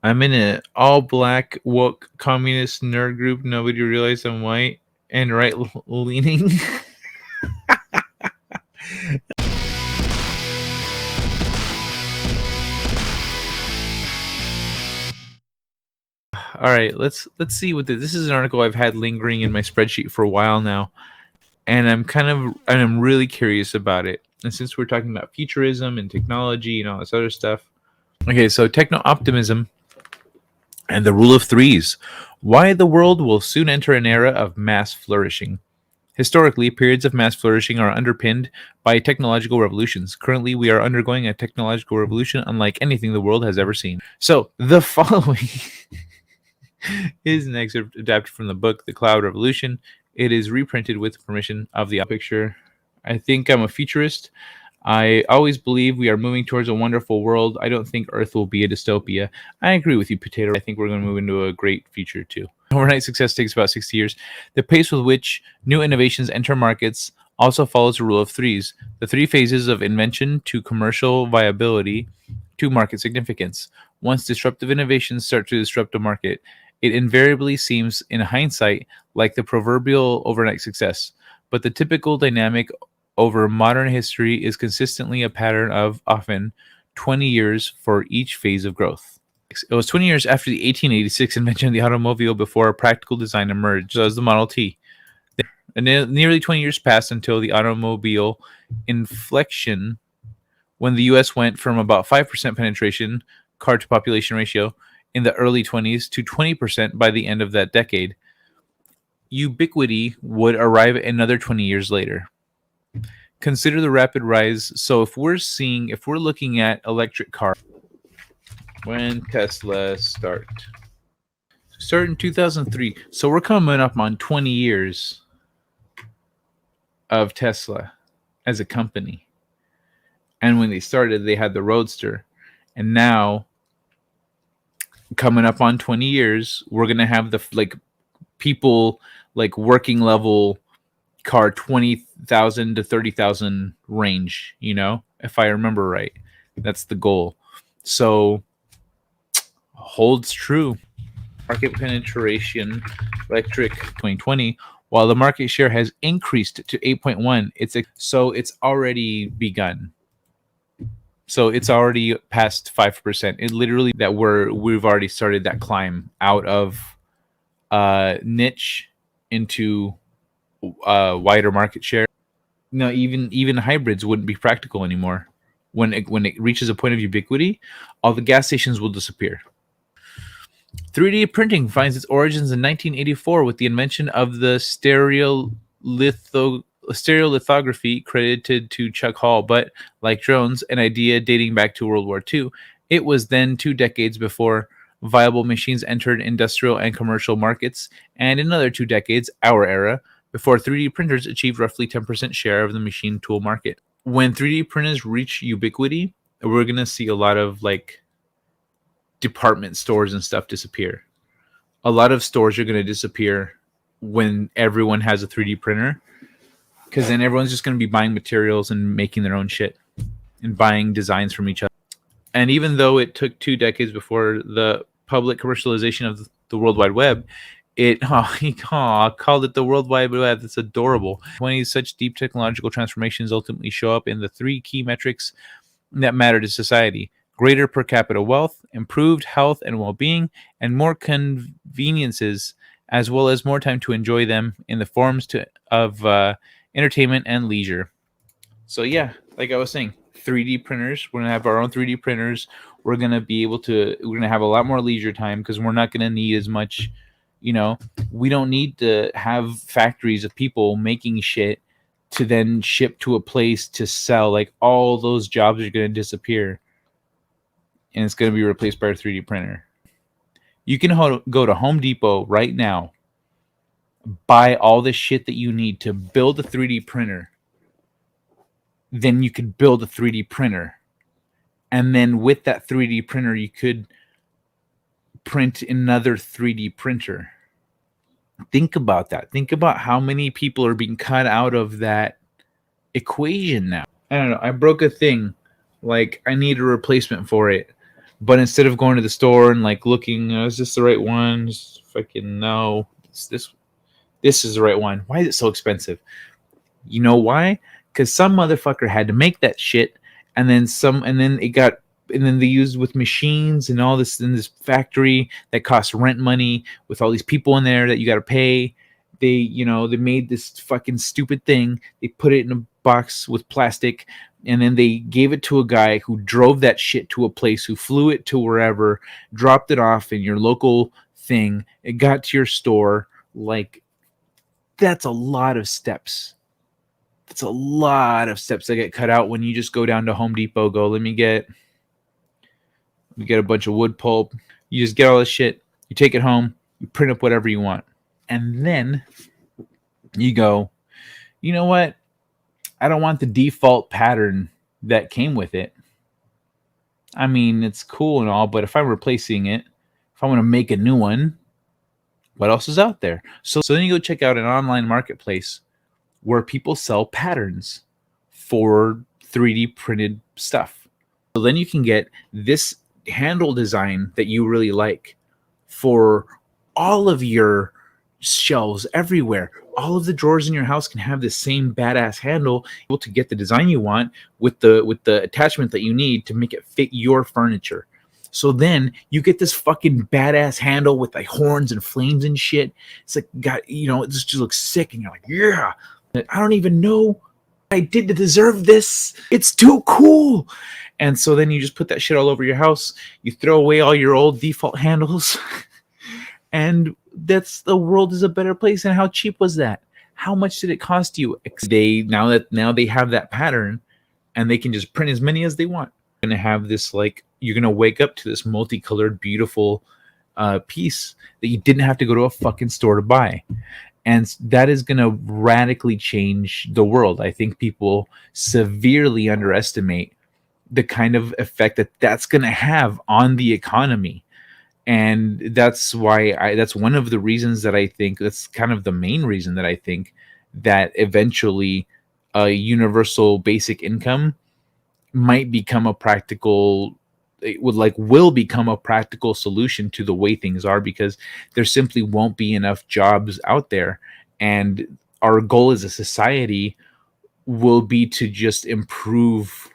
I'm in an all-black woke communist nerd group. Nobody realized I'm white and right-leaning. All right, let's see what this is. An article I've had lingering in my spreadsheet for a while now, and I'm really curious about it. And since we're talking about futurism and technology and all this other stuff, okay, so techno optimism and the rule of threes. Why the world will soon enter an era of mass flourishing. Historically, periods of mass flourishing are underpinned by technological revolutions. Currently, we are undergoing a technological revolution unlike anything the world has ever seen. So, the following is an excerpt adapted from the book The Cloud Revolution. It is reprinted with permission of the picture. I think I'm a futurist. I always believe we are moving towards a wonderful world. I don't think Earth will be a dystopia. I agree with you, Potato. I think we're going to move into a great future, too. Overnight success takes about 60 years. The pace with which new innovations enter markets also follows the rule of threes. The three phases of invention to commercial viability to market significance. Once disruptive innovations start to disrupt a market, it invariably seems, in hindsight, like the proverbial overnight success. But the typical dynamic over modern history is consistently a pattern of often 20 years for each phase of growth. It was 20 years after the 1886 invention of the automobile before a practical design emerged, so as the Model T. And nearly 20 years passed until the automobile inflection, when the U.S. went from about 5% penetration, car to population ratio, in the early 20s to 20% by the end of that decade. Ubiquity would arrive another 20 years later. Consider the rapid rise. So if we're looking at electric cars, when Tesla started in 2003. So we're coming up on 20 years of Tesla as a company. And when they started, they had the Roadster. And now, coming up on 20 years, we're going to have the people working level car 20,000 to 30,000 range, if I remember right. That's the goal. So holds true. Market penetration electric 2020, while the market share has increased to 8.1, it's already begun. So it's already past 5%. It literally we've already started that climb out of niche into wider market share. No, even hybrids wouldn't be practical anymore. When it reaches a point of ubiquity, all the gas stations will disappear. 3D printing finds its origins in 1984 with the invention of the stereolithography credited to Chuck Hall, but like drones, an idea dating back to World War II. It was then 2 decades before viable machines entered industrial and commercial markets, and another 2 decades, our era, before 3D printers achieved roughly 10% share of the machine tool market. When 3D printers reach ubiquity, we're going to see a lot of department stores and stuff disappear. A lot of stores are going to disappear when everyone has a 3D printer, because then everyone's just going to be buying materials and making their own shit and buying designs from each other. And even though it took 2 decades before the public commercialization of the World Wide Web, he called it the World Wide Web. That's adorable. 20 such deep technological transformations ultimately show up in the 3 key metrics that matter to society: greater per capita wealth, improved health and well-being, and more conveniences, as well as more time to enjoy them in the forms of entertainment and leisure. So yeah, like I was saying, 3D printers. We're going to have our own 3D printers. We're going to have a lot more leisure time because we're not going to need as much, we don't need to have factories of people making shit to then ship to a place to sell. All those jobs are going to disappear, and it's going to be replaced by a 3D printer. You can go to Home Depot right now, buy all the shit that you need to build a 3D printer. Then you could build a 3D printer. And then with that 3D printer, you could print another 3D printer. Think about that. Think about how many people are being cut out of that equation now. I don't know. I broke a thing. I need a replacement for it. But instead of going to the store and like looking, is this the right one? Just fucking no, this is the right one. Why is it so expensive? You know why? Because some motherfucker had to make that shit, and then they used with machines and all this in this factory that costs rent money with all these people in there that you got to pay. They made this fucking stupid thing. They put it in a box with plastic, and then they gave it to a guy who drove that shit to a place, who flew it to wherever, dropped it off in your local thing. It got to your store. Like, that's a lot of steps. That's a lot of steps that get cut out when you just go down to Home Depot, go, let me get a bunch of wood pulp. You just get all this shit, you take it home, you print up whatever you want. And then you go, you know what? I don't want the default pattern that came with it. I mean, it's cool and all, but if I'm replacing it, if I want to make a new one, what else is out there? So then you go check out an online marketplace where people sell patterns for 3D printed stuff. So then you can get this handle design that you really like for all of your shelves everywhere. All of the drawers in your house can have the same badass handle, able to get the design you want with the attachment that you need to make it fit your furniture. So then you get this fucking badass handle with like horns and flames and shit. It's like, it just looks sick, and you're like, yeah, I don't even know what I did to deserve this. It's too cool. And so then you just put that shit all over your house. You throw away all your old default handles. And the world is a better place. And how cheap was that? How much did it cost you? Now they have that pattern, and they can just print as many as they want. You're gonna have this, like, you're gonna wake up to this multicolored, beautiful piece that you didn't have to go to a fucking store to buy. And that is going to radically change the world. I think people severely underestimate the kind of effect that that's going to have on the economy. And that's why that's one of the reasons that I think, that's kind of the main reason that I think that eventually a universal basic income might become a practical, will become a practical solution to the way things are, because there simply won't be enough jobs out there. And our goal as a society will be to just improve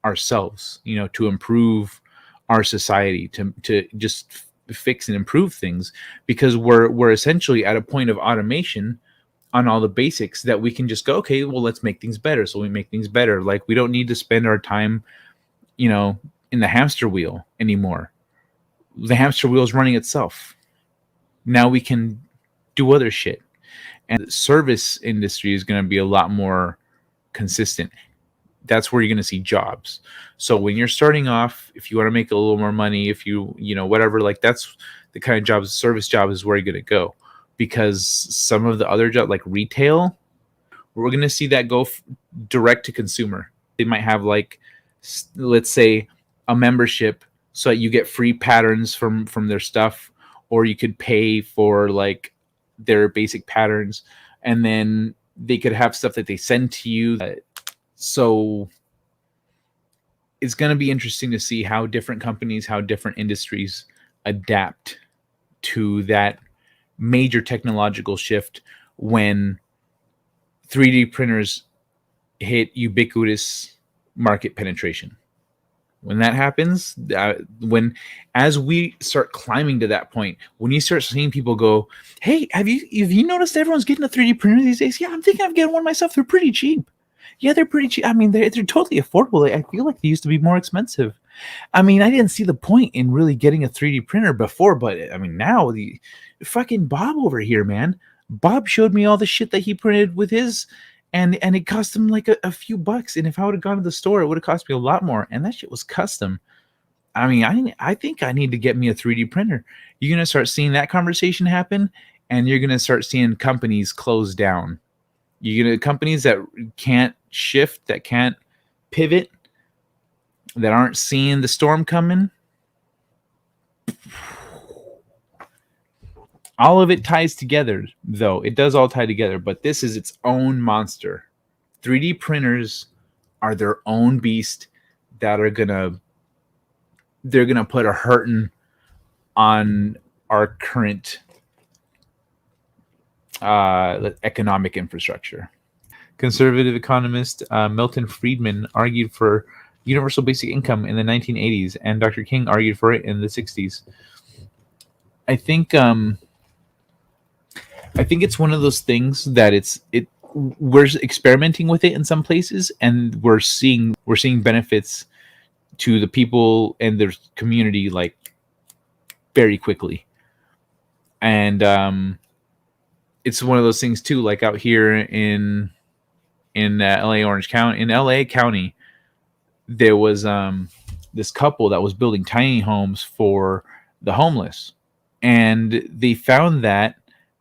ourselves, to improve our society, to just fix and improve things, because we're essentially at a point of automation on all the basics that we can just go, okay, well, let's make things better. So we make things better. Like, we don't need to spend our time, in the hamster wheel anymore. The hamster wheel is running itself. Now we can do other shit. And the service industry is going to be a lot more consistent. That's where you're going to see jobs. So when you're starting off, if you want to make a little more money, if whatever, like, that's the kind of jobs, service job is where you're going to go. Because some of the other jobs, like retail, we're going to see that go direct to consumer. They might have, like, let's say, a membership so that you get free patterns from their stuff, or you could pay for like their basic patterns, and then they could have stuff that they send to you. So it's going to be interesting to see how different companies, how different industries adapt to that major technological shift when 3D printers hit ubiquitous market penetration. When that happens, as we start climbing to that point, when you start seeing people go, hey, have you noticed everyone's getting a 3D printer these days? Yeah, I'm thinking of getting one myself. They're pretty cheap. Yeah, they're pretty cheap. I mean, they're totally affordable. I feel like they used to be more expensive. I mean, I didn't see the point in really getting a 3D printer before, but I mean, now the fucking Bob over here, man. Bob showed me all the shit that he printed with his, and it cost him like a few bucks. And if I would have gone to the store, it would have cost me a lot more. And that shit was custom. I mean, I think I need to get me a 3D printer. You're going to start seeing that conversation happen, and you're going to start seeing companies close down. You're going to companies that can't shift, that can't pivot, that aren't seeing the storm coming. All of it ties together, though. It does all tie together, but this is its own monster. 3D printers are their own beast that are going to they're gonna put a hurting on our current economic infrastructure. Conservative economist Milton Friedman argued for universal basic income in the 1980s, and Dr. King argued for it in the 60s. I think it's one of those things that we're experimenting with it in some places, and we're seeing benefits to the people and their community like very quickly. And it's one of those things too, like out here in LA Orange County, in LA County, there was this couple that was building tiny homes for the homeless, and they found that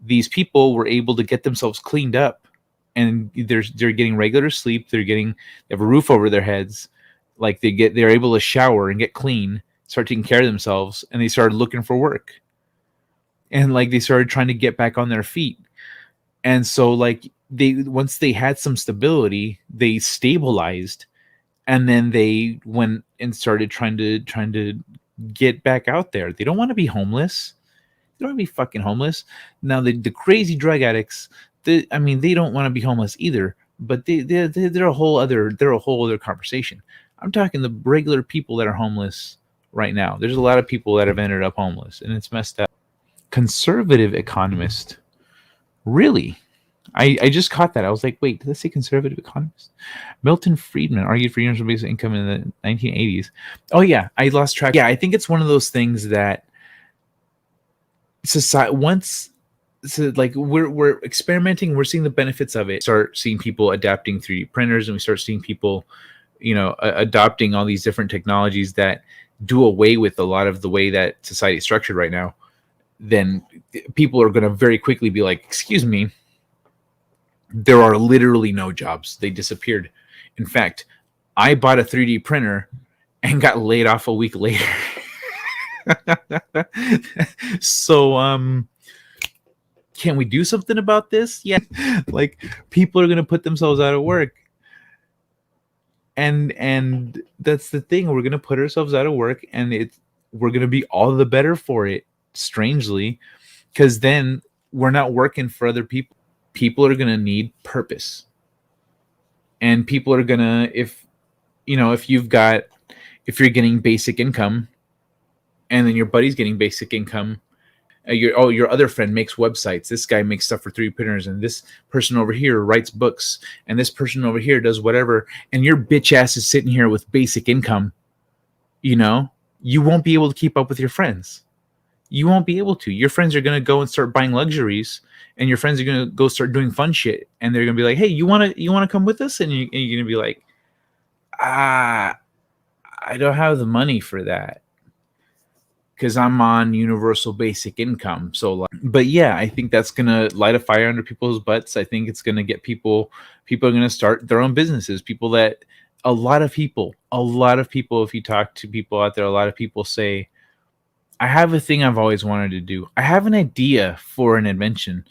these people were able to get themselves cleaned up, and they're getting regular sleep, they have a roof over their heads, like they're able to shower and get clean, start taking care of themselves, and they started looking for work, and like they started trying to get back on their feet. And so like once they had some stability, they stabilized, and then they went and started trying to get back out there. They don't want to be homeless. They don't want to be fucking homeless. Now the crazy drug addicts, they don't want to be homeless either, but they're a whole other conversation. I'm talking the regular people that are homeless right now. There's a lot of people that have ended up homeless, and it's messed up. Conservative economist. Really? I just caught that. I was like, wait, did I say conservative economist? Milton Friedman argued for universal basic income in the 1980s. Oh, yeah. I lost track. Yeah, I think it's one of those things that society, like we're experimenting, we're seeing the benefits of it. Start seeing people adapting 3D printers, and we start seeing people, adopting all these different technologies that do away with a lot of the way that society is structured right now. Then people are going to very quickly be like, excuse me, there are literally no jobs. They disappeared. In fact, I bought a 3D printer and got laid off a week later. So, can we do something about this? Yeah. Like, people are going to put themselves out of work. And that's the thing. We're going to put ourselves out of work, and we're going to be all the better for it, strangely, because then we're not working for other people. People are going to need purpose, and people are going to, if you're getting basic income, and then your buddy's getting basic income, your other friend makes websites, this guy makes stuff for 3D printers, and this person over here writes books, and this person over here does whatever, and your bitch ass is sitting here with basic income, you won't be able to keep up with your friends. You won't be able to. Your friends are going to go and start buying luxuries, and your friends are going to go start doing fun shit, and they're going to be like, hey, you want to come with us? And you're going to be like, I don't have the money for that, because I'm on universal basic income. So, but yeah, I think that's going to light a fire under people's butts. I think it's going to get people are going to start their own businesses. A lot of people, if you talk to people out there, a lot of people say, I have a thing I've always wanted to do. I have an idea for an invention.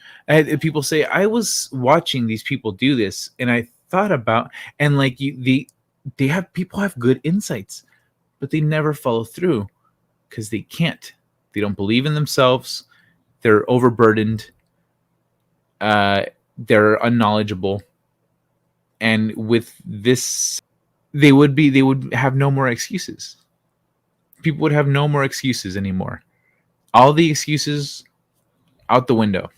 People say, I was watching these people do this, and I thought about, and like people have good insights, but they never follow through because they can't. They don't believe in themselves. They're overburdened. They're unknowledgeable. And with this, they would have no more excuses. People would have no more excuses anymore. All the excuses out the window.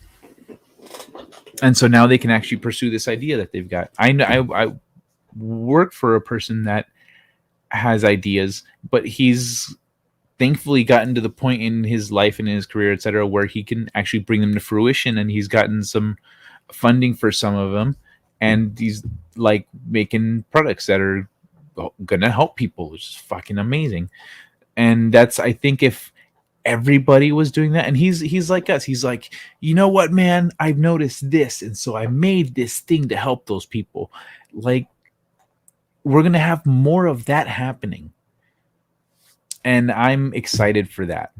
And so now they can actually pursue this idea that they've got. I work for a person that has ideas, but he's thankfully gotten to the point in his life and in his career, etc., where he can actually bring them to fruition, and he's gotten some funding for some of them, and he's like making products that are gonna help people, which is fucking amazing. And that's, I think, if everybody was doing that, and he's like us, he's like, you know what, man, I've noticed this, and so I made this thing to help those people. Like, we're gonna have more of that happening, and I'm excited for that.